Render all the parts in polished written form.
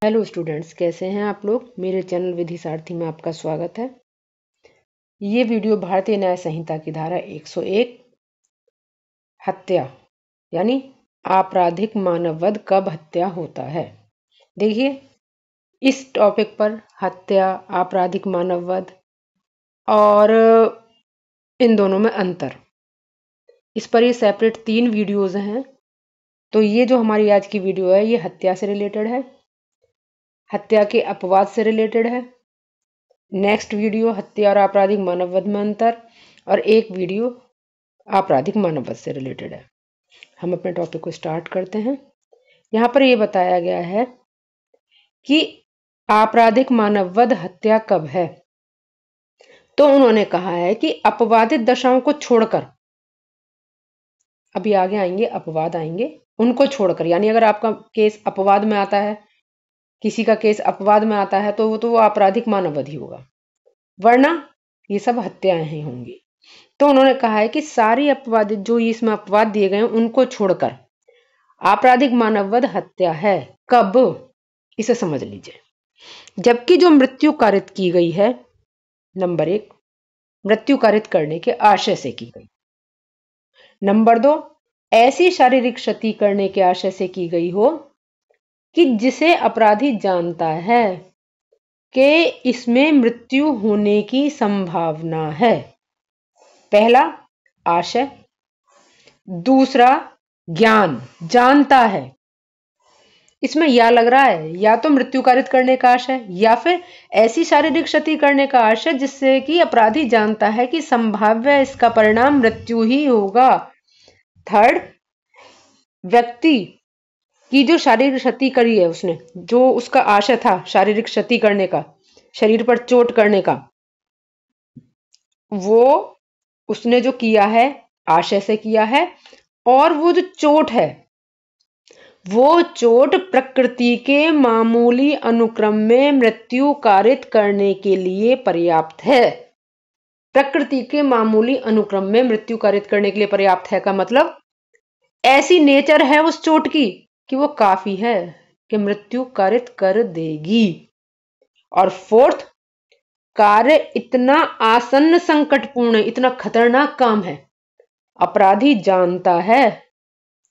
Hello students, कैसे हैं आप लोग। मेरे चैनल विधि सारथी में आपका स्वागत है। ये वीडियो भारतीय न्याय संहिता की धारा 101 हत्या यानी आपराधिक मानववध कब हत्या होता है। देखिए, इस टॉपिक पर हत्या, आपराधिक मानववध और इन दोनों में अंतर, इस पर ये सेपरेट 3 वीडियोज हैं। तो ये जो हमारी आज की वीडियो है ये हत्या से रिलेटेड है, हत्या के अपवाद से रिलेटेड है। नेक्स्ट वीडियो हत्या और आपराधिक मानववध में अंतर, और एक वीडियो आपराधिक मानववध से रिलेटेड है। हम अपने टॉपिक को स्टार्ट करते हैं। यहाँ पर यह बताया गया है कि आपराधिक मानववध हत्या कब है। तो उन्होंने कहा है कि अपवादित दशाओं को छोड़कर, अभी आगे आएंगे अपवाद आएंगे, उनको छोड़कर, यानी अगर आपका केस अपवाद में आता है, किसी का केस अपवाद में आता है तो वो आपराधिक मानववध ही होगा, वरना ये सब हत्याएं ही होंगी। तो उन्होंने कहा है कि सारी अपवादित जो इसमें अपवाद दिए गए हैं उनको छोड़कर आपराधिक मानववध हत्या है। कब, इसे समझ लीजिए। जबकि जो मृत्यु कारित की गई है, नंबर 1, मृत्यु कारित करने के आशय से की गई। नंबर 2, ऐसी शारीरिक क्षति करने के आशय से की गई हो कि जिसे अपराधी जानता है कि इसमें मृत्यु होने की संभावना है। पहला आशय, दूसरा ज्ञान, जानता है। इसमें या लग रहा है या तो मृत्यु कारित करने का आशय या फिर ऐसी शारीरिक क्षति करने का आशय जिससे कि अपराधी जानता है कि संभाव्य इसका परिणाम मृत्यु ही होगा। थर्ड, व्यक्ति की जो शारीरिक क्षति करी है, उसने जो उसका आशय था शारीरिक क्षति करने का, शरीर पर चोट करने का, वो उसने जो किया है आशय से किया है, और वो जो चोट है वो चोट प्रकृति के मामूली अनुक्रम में मृत्यु कारित करने के लिए पर्याप्त है। प्रकृति के मामूली अनुक्रम में मृत्यु कारित करने के लिए पर्याप्त है का मतलब ऐसी नेचर है उस चोट की कि वो काफी है कि मृत्यु कारित कर देगी। और फोर्थ, कार्य इतना आसन्न संकटपूर्ण, इतना खतरनाक काम है, अपराधी जानता है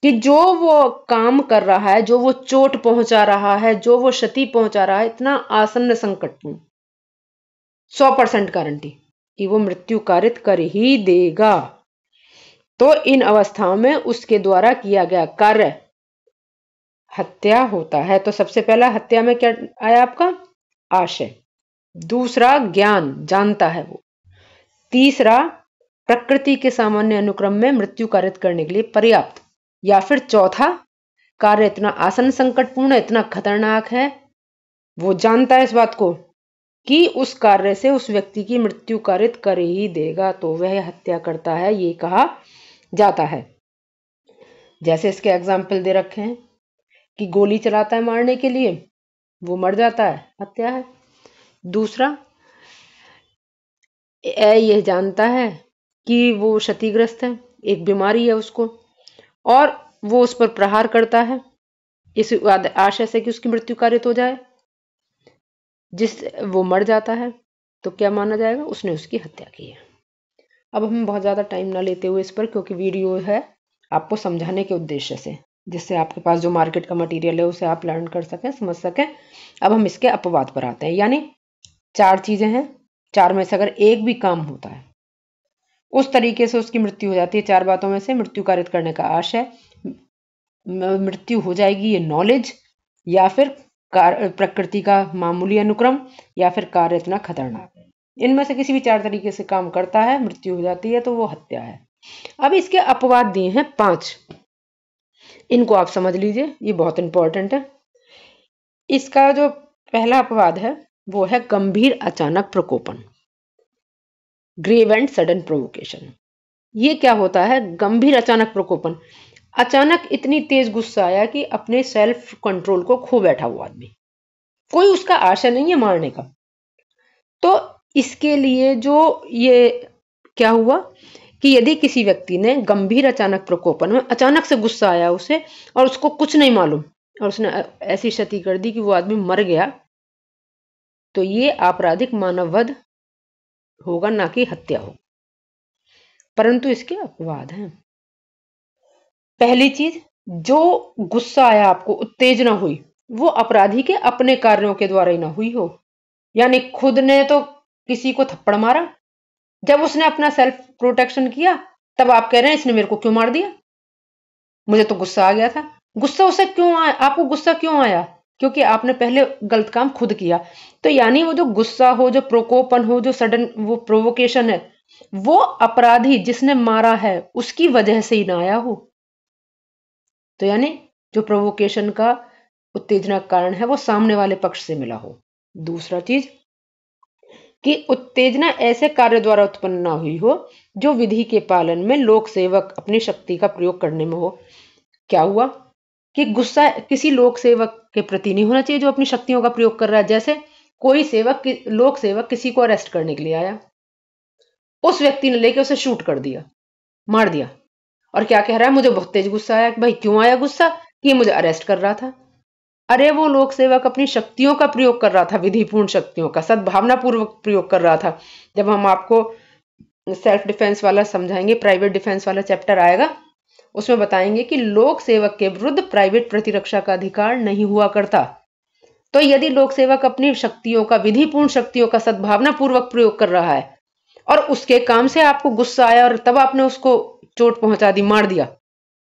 कि जो वो काम कर रहा है, जो वो चोट पहुंचा रहा है, जो वो क्षति पहुंचा रहा है, इतना आसन्न संकटपूर्ण, 100% गारंटी कि वो मृत्यु कारित कर ही देगा। तो इन अवस्थाओं में उसके द्वारा किया गया कार्य हत्या होता है। तो सबसे पहला हत्या में क्या आया आपका, आशय। दूसरा, ज्ञान, जानता है वो। तीसरा, प्रकृति के सामान्य अनुक्रम में मृत्यु कारित करने के लिए पर्याप्त। या फिर चौथा, कार्य इतना आसन्न संकटपूर्ण, इतना खतरनाक है, वो जानता है इस बात को कि उस कार्य से उस व्यक्ति की मृत्यु कारित कर ही देगा, तो वह हत्या करता है, ये कहा जाता है। जैसे इसके एग्जाम्पल दे रखे हैं कि गोली चलाता है मारने के लिए, वो मर जाता है, हत्या है। दूसरा, यह जानता है कि वो क्षतिग्रस्त है, एक बीमारी है उसको, और वो उस पर प्रहार करता है इस आशय से कि उसकी मृत्यु कारित हो जाए, जिस वो मर जाता है, तो क्या माना जाएगा, उसने उसकी हत्या की है। अब हम बहुत ज्यादा टाइम ना लेते हुए इस पर, क्योंकि वीडियो है आपको समझाने के उद्देश्य से, जिससे आपके पास जो मार्केट का मटेरियल है उसे आप लर्न कर सकें, समझ सकें। अब हम इसके अपवाद पर आते हैं। यानी 4 चीजें हैं, 4 में से अगर एक भी काम होता है, उस तरीके से उसकी मृत्यु हो जाती है। 4 बातों में से मृत्यु कारित करने का आशय, मृत्यु हो जाएगी ये नॉलेज, या फिर प्रकृति का मामूली अनुक्रम, या फिर कार्य इतना खतरनाक है। इनमें से किसी भी 4 तरीके से काम करता है, मृत्यु हो जाती है, तो वो हत्या है। अब इसके अपवाद दिए हैं 5, इनको आप समझ लीजिए, ये बहुत इंपॉर्टेंट है। इसका जो पहला अपवाद है वो है गंभीर अचानक प्रकोपन, ग्रेव एंड सडन प्रोवोकेशन। ये क्या होता है, गंभीर अचानक प्रकोपन, अचानक इतनी तेज गुस्सा आया कि अपने सेल्फ कंट्रोल को खो बैठा हुआ आदमी, कोई उसका आशय नहीं है मारने का। तो इसके लिए जो ये क्या हुआ कि यदि किसी व्यक्ति ने गंभीर अचानक प्रकोपन में, अचानक से गुस्सा आया उसे और उसको कुछ नहीं मालूम, और उसने ऐसी क्षति कर दी कि वो आदमी मर गया, तो ये आपराधिक मानववध होगा, ना कि हत्या हो। परंतु इसके अपवाद हैं। पहली चीज, जो गुस्सा आया आपको, उत्तेजना हुई, वो अपराधी के अपने कार्यों के द्वारा ही ना हुई हो। यानी खुद ने तो किसी को थप्पड़ मारा, जब उसने अपना सेल्फ प्रोटेक्शन किया तब आप कह रहे हैं इसने मेरे को क्यों मार दिया, मुझे तो गुस्सा आ गया था। गुस्सा उसे क्यों आया, आपको गुस्सा क्यों आया? क्योंकि आपने पहले गलत काम खुद किया। तो यानी वो जो गुस्सा हो, जो प्रकोपन हो, जो सडन वो प्रोवोकेशन है, वो अपराधी जिसने मारा है उसकी वजह से ही ना आया हो। तो यानी जो प्रोवोकेशन का उत्तेजना कारण है वो सामने वाले पक्ष से मिला हो। दूसरा चीज कि उत्तेजना ऐसे कार्य द्वारा उत्पन्न ना हुई हो जो विधि के पालन में लोक सेवक अपनी शक्ति का प्रयोग करने में हो। क्या हुआ कि गुस्सा किसी लोक सेवक के प्रति नहीं होना चाहिए जो अपनी शक्तियों का प्रयोग कर रहा है। जैसे कोई सेवक, लोक सेवक किसी को अरेस्ट करने के लिए आया, उस व्यक्ति ने लेके उसे शूट कर दिया, मार दिया, और क्या कह रहा है, मुझे बहुत तेज गुस्सा आया। भाई क्यों आया गुस्सा? कि मुझे अरेस्ट कर रहा था। अरे वो लोक सेवक अपनी शक्तियों का प्रयोग कर रहा था, विधिपूर्ण शक्तियों का, सद्भावना पूर्वक प्रयोग कर रहा था। जब हम आपको सेल्फ डिफेंस वाला समझाएंगे, प्राइवेट डिफेंस वाला चैप्टर आएगा, उसमें बताएंगे कि लोक सेवक के विरुद्ध प्राइवेट प्रतिरक्षा का अधिकार नहीं हुआ करता। तो यदि लोक सेवक अपनी शक्तियों का, विधिपूर्ण शक्तियों का सद्भावना पूर्वक प्रयोग कर रहा है और उसके काम से आपको गुस्सा आया और तब आपने उसको चोट पहुंचा दी, मार दिया,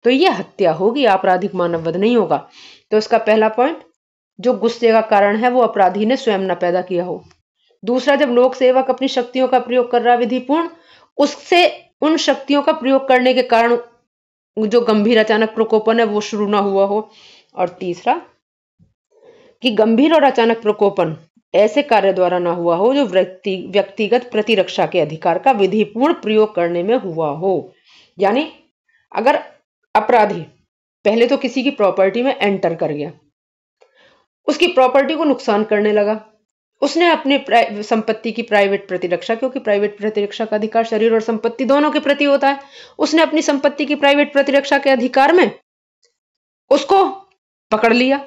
तो यह हत्या होगी, आपराधिक मानववध नहीं होगा। तो इसका पहला पॉइंट, जो गुस्से का कारण है वो अपराधी ने स्वयं न पैदा किया हो। दूसरा, जब लोक सेवक अपनी शक्तियों का प्रयोग कर रहा है विधिपूर्ण, उससे उन शक्तियों का प्रयोग करने के कारण जो गंभीर अचानक प्रकोपन है वो शुरू ना हुआ हो। और तीसरा कि गंभीर और अचानक प्रकोपन ऐसे कार्य द्वारा ना हुआ हो जो व्यक्तिगत प्रतिरक्षा के अधिकार का विधिपूर्ण प्रयोग करने में हुआ हो। यानी अगर अपराधी पहले तो किसी की प्रॉपर्टी में एंटर कर गया, उसकी प्रॉपर्टी को नुकसान करने लगा, उसने अपनी संपत्ति की प्राइवेट प्रतिरक्षा, क्योंकि प्राइवेट प्रतिरक्षा का अधिकार शरीर और संपत्ति दोनों के प्रति होता है, उसने अपनी संपत्ति की प्राइवेट प्रतिरक्षा के अधिकार में उसको पकड़ लिया।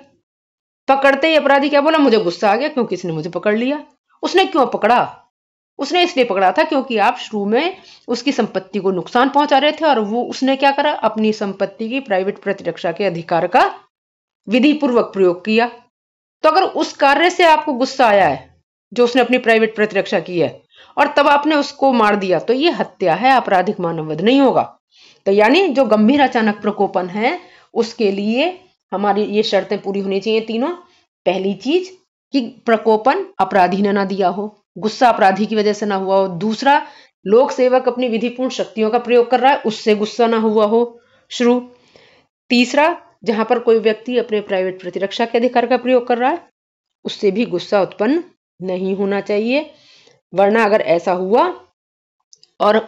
पकड़ते ही अपराधी क्या बोला, मुझे गुस्सा आ गया क्योंकि इसने मुझे पकड़ लिया। उसने क्यों पकड़ा? उसने इसलिए पकड़ा था क्योंकि आप शुरू में उसकी संपत्ति को नुकसान पहुंचा रहे थे और वो उसने क्या करा, अपनी संपत्ति की प्राइवेट प्रतिरक्षा के अधिकार का विधि पूर्वक प्रयोग किया। तो अगर उस कार्य से आपको गुस्सा आया है जो उसने अपनी प्राइवेट प्रतिरक्षा की है और तब आपने उसको मार दिया, तो ये हत्या है, आपराधिक मानववध नहीं होगा। तो यानी जो गंभीर अचानक प्रकोपन है उसके लिए हमारी ये शर्तें पूरी होनी चाहिए तीनों। पहली चीज कि प्रकोपन अपराधी ने ना दिया हो, गुस्सा अपराधी की वजह से ना हुआ हो। दूसरा, लोक सेवक अपनी विधिपूर्ण शक्तियों का प्रयोग कर रहा है, उससे गुस्सा ना हुआ हो शुरू। तीसरा, जहां पर कोई व्यक्ति अपने प्राइवेट प्रतिरक्षा के अधिकार का प्रयोग कर रहा है उससे भी गुस्सा उत्पन्न नहीं होना चाहिए, वरना अगर ऐसा हुआ और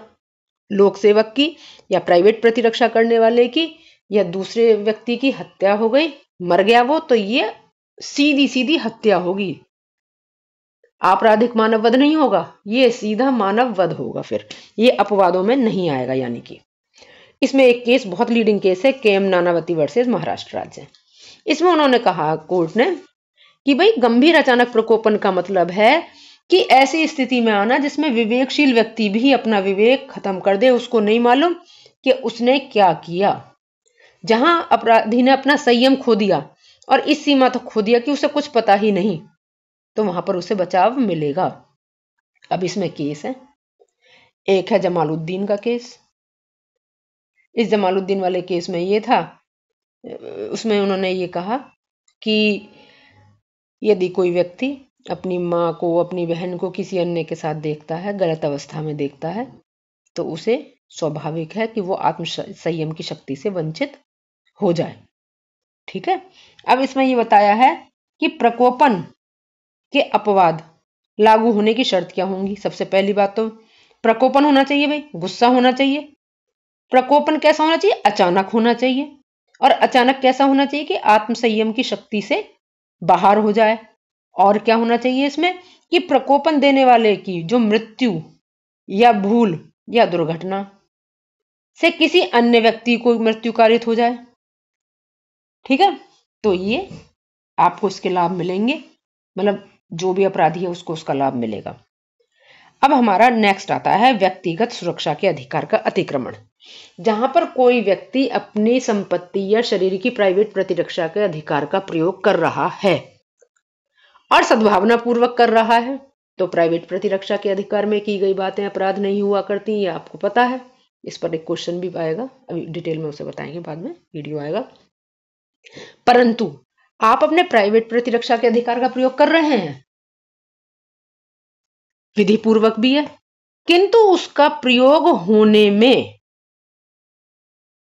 लोक सेवक की या प्राइवेट प्रतिरक्षा करने वाले की या दूसरे व्यक्ति की हत्या हो गई, मर गया वो, तो ये सीधी सीधी हत्या होगी, आपराधिक मानववध नहीं होगा, ये सीधा मानववध होगा, फिर ये अपवादों में नहीं आएगा। यानी कि इसमें एक केस बहुत लीडिंग केस है, केएम नानावती वर्सेस महाराष्ट्र राज्य। इसमें उन्होंने कहा, कोर्ट ने, कि भाई गंभीर अचानक प्रकोपन का मतलब है कि ऐसी स्थिति में आना जिसमें विवेकशील व्यक्ति भी अपना विवेक खत्म कर दे, उसको नहीं मालूम कि उसने क्या किया। जहां अपराधी ने अपना संयम खो दिया और इस सीमा तक खो दिया कि उसे कुछ पता ही नहीं, तो वहां पर उसे बचाव मिलेगा। अब इसमें केस है, एक है जमालुद्दीन का केस। इस जमालुद्दीन वाले केस में ये था, उसमें उन्होंने ये कहा कि यदि कोई व्यक्ति अपनी माँ को, अपनी बहन को किसी अन्य के साथ देखता है, गलत अवस्था में देखता है, तो उसे स्वाभाविक है कि वो आत्म संयम की शक्ति से वंचित हो जाए। ठीक है। अब इसमें ये बताया है कि प्रकोपन के अपवाद लागू होने की शर्त क्या होंगी। सबसे पहली बात तो प्रकोपन होना चाहिए, भाई गुस्सा होना चाहिए। प्रकोपन कैसा होना चाहिए? अचानक होना चाहिए। और अचानक कैसा होना चाहिए कि आत्म संयम की शक्ति से बाहर हो जाए। और क्या होना चाहिए इसमें कि प्रकोपन देने वाले की जो मृत्यु या भूल या दुर्घटना से किसी अन्य व्यक्ति को मृत्यु कारित हो जाए। ठीक है। तो ये आपको इसके लाभ मिलेंगे, मतलब जो भी अपराधी है उसको उसका लाभ मिलेगा। अब हमारा नेक्स्ट आता है व्यक्तिगत सुरक्षा के अधिकार का अतिक्रमण। जहां पर कोई व्यक्ति अपनी संपत्ति या शरीर की प्राइवेट प्रतिरक्षा के अधिकार का प्रयोग कर रहा है और सद्भावना पूर्वक कर रहा है, तो प्राइवेट प्रतिरक्षा के अधिकार में की गई बातें अपराध नहीं हुआ करती, ये आपको पता है। इस पर एक क्वेश्चन भी आएगा, अभी डिटेल में उसे बताएंगे, बाद में वीडियो आएगा। परंतु आप अपने प्राइवेट प्रतिरक्षा के अधिकार का प्रयोग कर रहे हैं, विधि पूर्वक भी है, किंतु उसका प्रयोग होने में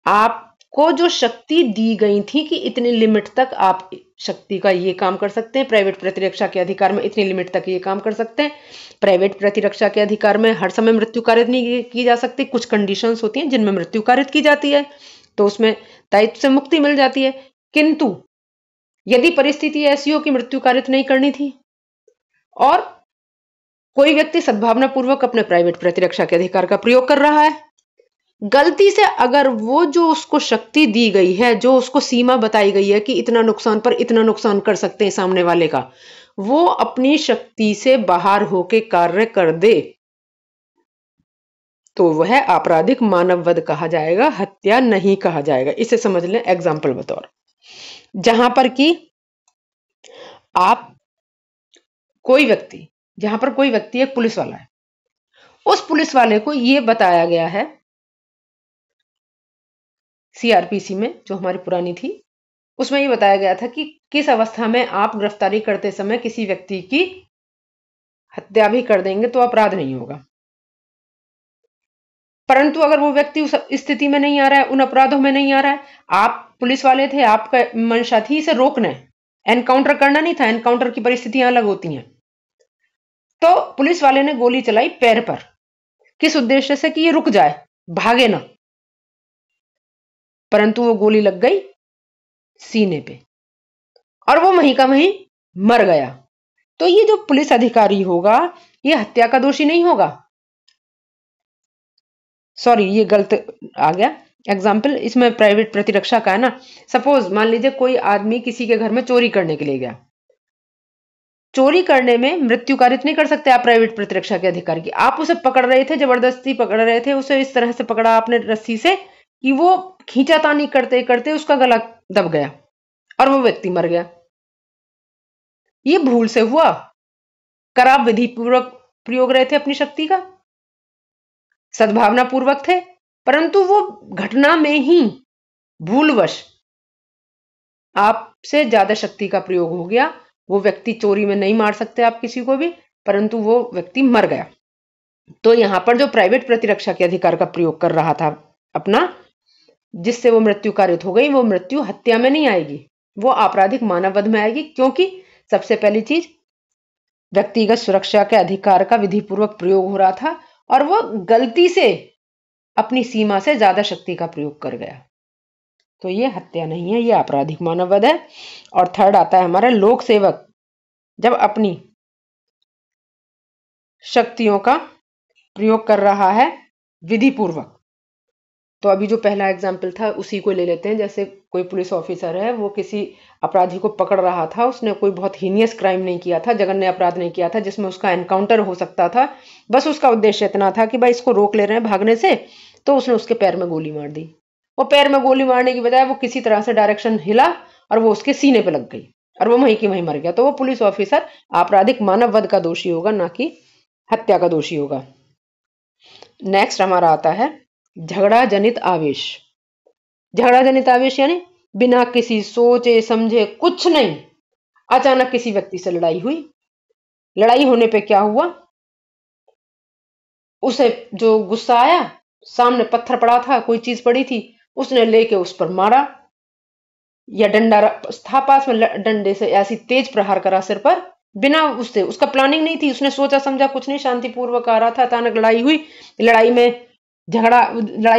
आपको जो शक्ति दी गई थी कि इतनी लिमिट तक आप शक्ति का ये काम कर सकते हैं, प्राइवेट प्रतिरक्षा के अधिकार में इतनी लिमिट तक ये काम कर सकते हैं। प्राइवेट प्रतिरक्षा के अधिकार में हर समय मृत्यु कारित नहीं की जा सकती, कुछ कंडीशंस होती हैं जिनमें मृत्यु कारित की जाती है, तो उसमें दायित्व से मुक्ति मिल जाती है। किंतु यदि परिस्थिति ऐसी हो कि मृत्यु कारित नहीं करनी थी और कोई व्यक्ति सद्भावना पूर्वक अपने प्राइवेट प्रतिरक्षा के अधिकार का प्रयोग कर रहा है, गलती से अगर वो जो उसको शक्ति दी गई है, जो उसको सीमा बताई गई है कि इतना नुकसान पर इतना नुकसान कर सकते हैं सामने वाले का, वो अपनी शक्ति से बाहर होके कार्य कर दे, तो वह आपराधिक मानववध कहा जाएगा, हत्या नहीं कहा जाएगा। इसे समझ लें एग्जाम्पल बतौर। जहां पर कोई व्यक्ति एक पुलिस वाला है, उस पुलिस वाले को यह बताया गया है सीआरपीसी में, जो हमारी पुरानी थी, उसमें यह बताया गया था कि किस अवस्था में आप गिरफ्तारी करते समय किसी व्यक्ति की हत्या भी कर देंगे तो अपराध नहीं होगा। परंतु अगर वो व्यक्ति उस स्थिति में नहीं आ रहा है, उन अपराधों में नहीं आ रहा है, आप पुलिस वाले थे, आपका मंशा थी इसे रोकना है, एनकाउंटर करना नहीं था, एनकाउंटर की परिस्थितियां अलग होती हैं। तो पुलिस वाले ने गोली चलाई पैर पर, किस उद्देश्य से कि ये रुक जाए, भागे ना, परंतु वो गोली लग गई सीने पे और वो वहीं का वहीं मर गया। तो ये जो पुलिस अधिकारी होगा ये हत्या का दोषी नहीं होगा। सॉरी, ये गलत आ गया एग्जाम्पल, इसमें प्राइवेट प्रतिरक्षा का है ना। सपोज मान लीजिए कोई आदमी किसी के घर में चोरी करने के लिए गया, चोरी करने में मृत्यु कारित नहीं कर सकते आप प्राइवेट प्रतिरक्षा के अधिकार की। आप उसे पकड़ रहे थे, जबरदस्ती पकड़ रहे थे, उसे इस तरह से पकड़ा आपने रस्सी से कि वो खींचातानी करते करते उसका गला दब गया और वो व्यक्ति मर गया। ये भूल से हुआ, कर आप विधि पूर्वक प्रयोग रहे थे अपनी शक्ति का, सद्भावना पूर्वक थे, परंतु वो घटना में ही भूलवश आपसे ज्यादा शक्ति का प्रयोग हो गया। वो व्यक्ति, चोरी में नहीं मार सकते आप किसी को भी, परंतु वो व्यक्ति मर गया। तो यहां पर जो प्राइवेट प्रतिरक्षा के अधिकार का प्रयोग कर रहा था अपना, जिससे वो मृत्यु कारित हो गई, वो मृत्यु हत्या में नहीं आएगी, वो आपराधिक मानववध में आएगी। क्योंकि सबसे पहली चीज, व्यक्तिगत सुरक्षा के अधिकार का विधिपूर्वक प्रयोग हो रहा था और वो गलती से अपनी सीमा से ज्यादा शक्ति का प्रयोग कर गया, तो ये हत्या नहीं है, ये आपराधिक मानववध है। और थर्ड आता है हमारा लोक सेवक, जब अपनी शक्तियों का प्रयोग कर रहा है विधि पूर्वक। तो अभी जो पहला एग्जाम्पल था उसी को ले लेते हैं। जैसे कोई पुलिस ऑफिसर है, वो किसी अपराधी को पकड़ रहा था, उसने कोई बहुत हीनियस क्राइम नहीं किया था, जघन्य अपराध नहीं किया था जिसमें उसका एनकाउंटर हो सकता था, बस उसका उद्देश्य इतना था कि भाई इसको रोक ले रहे हैं भागने से, तो उसने उसके पैर में गोली मार दी। वो पैर में गोली मारने की बजाय वो किसी तरह से डायरेक्शन हिला और वो उसके सीने पे लग गई और वो वहीं की वहीं मर गया। तो वो पुलिस ऑफिसर आपराधिक मानववध का दोषी होगा, ना कि हत्या का दोषी होगा। नेक्स्ट हमारा आता है झगड़ा जनित आवेश। झगड़ा जनित आवेश यानी बिना किसी सोचे समझे, कुछ नहीं, अचानक किसी व्यक्ति से लड़ाई हुई। लड़ाई होने पे क्या हुआ, उसे जो गुस्सा आया, सामने पत्थर पड़ा था, कोई चीज पड़ी थी, उसने लेके उस पर मारा, या डंडा था पास में, डंडे से ऐसी तेज प्रहार करा सिर पर, बिना उससे, उसका प्लानिंग नहीं थी, उसने सोचा समझा कुछ नहीं, शांतिपूर्वक आ रहा था, अचानक लड़ाई हुई। लड़ाई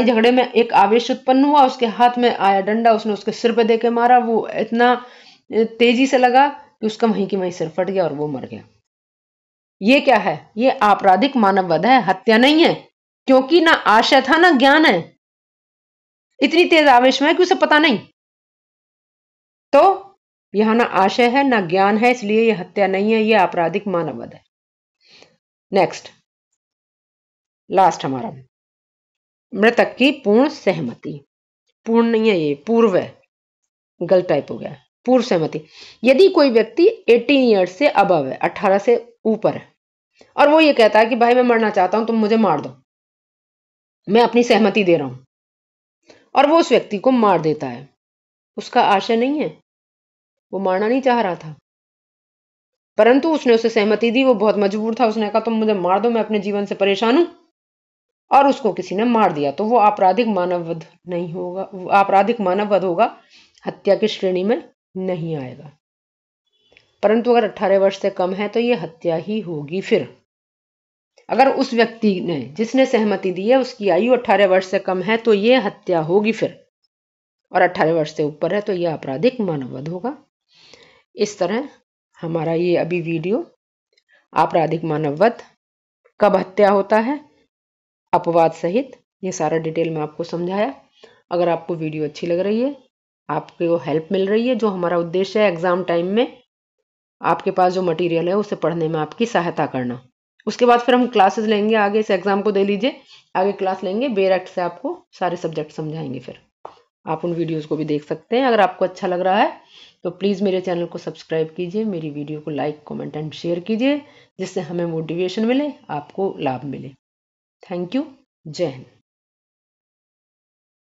झगड़े में एक आवेश उत्पन्न हुआ, उसके हाथ में आया डंडा, उसने उसके सिर पे देके मारा, वो इतना तेजी से लगा कि उसका वहीं की वहीं सिर फट गया और वो मर गया। ये क्या है, ये आपराधिक मानववध है, हत्या नहीं है, क्योंकि ना आशय था ना ज्ञान है, इतनी तेज आवेश में कि उसे पता नहीं। तो यहाँ ना आशय है ना ज्ञान है, इसलिए ये हत्या नहीं है, ये आपराधिक मानववध है। नेक्स्ट, लास्ट हमारा, मृतक की पूर्ण सहमति। पूर्ण नहीं है, ये पूर्व है, गलत टाइप हो गया। पूर्व सहमति, यदि कोई व्यक्ति 18 ईयर्स से अबव है, 18 से ऊपर है, और वो ये कहता है कि भाई मैं मरना चाहता हूं, तुम मुझे मार दो, मैं अपनी सहमति दे रहा हूं, और वो उस व्यक्ति को मार देता है, उसका आशय नहीं है, वो मारना नहीं चाह रहा था, परंतु उसने उसे सहमति दी, वो बहुत मजबूर था, उसने कहा तुम मुझे मार दो, मैं अपने जीवन से परेशान हूं, और उसको किसी ने मार दिया, तो वो आपराधिक मानववध नहीं होगा, आपराधिक मानववध होगा, हत्या की श्रेणी में नहीं आएगा। परंतु अगर 18 वर्ष से कम है तो ये हत्या ही होगी। फिर अगर उस व्यक्ति ने जिसने सहमति दी है उसकी आयु 18 वर्ष से कम है तो ये हत्या होगी फिर, और 18 वर्ष से ऊपर है तो ये आपराधिक मानववध होगा। इस तरह हमारा ये अभी वीडियो आपराधिक मानववध, कब हत्या होता है, अपवाद सहित, ये सारा डिटेल में आपको समझाया। अगर आपको वीडियो अच्छी लग रही है, आपको हेल्प मिल रही है, जो हमारा उद्देश्य है एग्जाम टाइम में आपके पास जो मटेरियल है उसे पढ़ने में आपकी सहायता करना। उसके बाद फिर हम क्लासेस लेंगे, आगे इस एग्जाम को दे लीजिए, आगे क्लास लेंगे, बेयर एक्ट से आपको सारे सब्जेक्ट समझाएंगे। फिर आप उन वीडियोस को भी देख सकते हैं। अगर आपको अच्छा लग रहा है तो प्लीज़ मेरे चैनल को सब्सक्राइब कीजिए, मेरी वीडियो को लाइक कमेंट एंड शेयर कीजिए, जिससे हमें मोटिवेशन मिले, आपको लाभ मिले। Thank you. जय हिंद।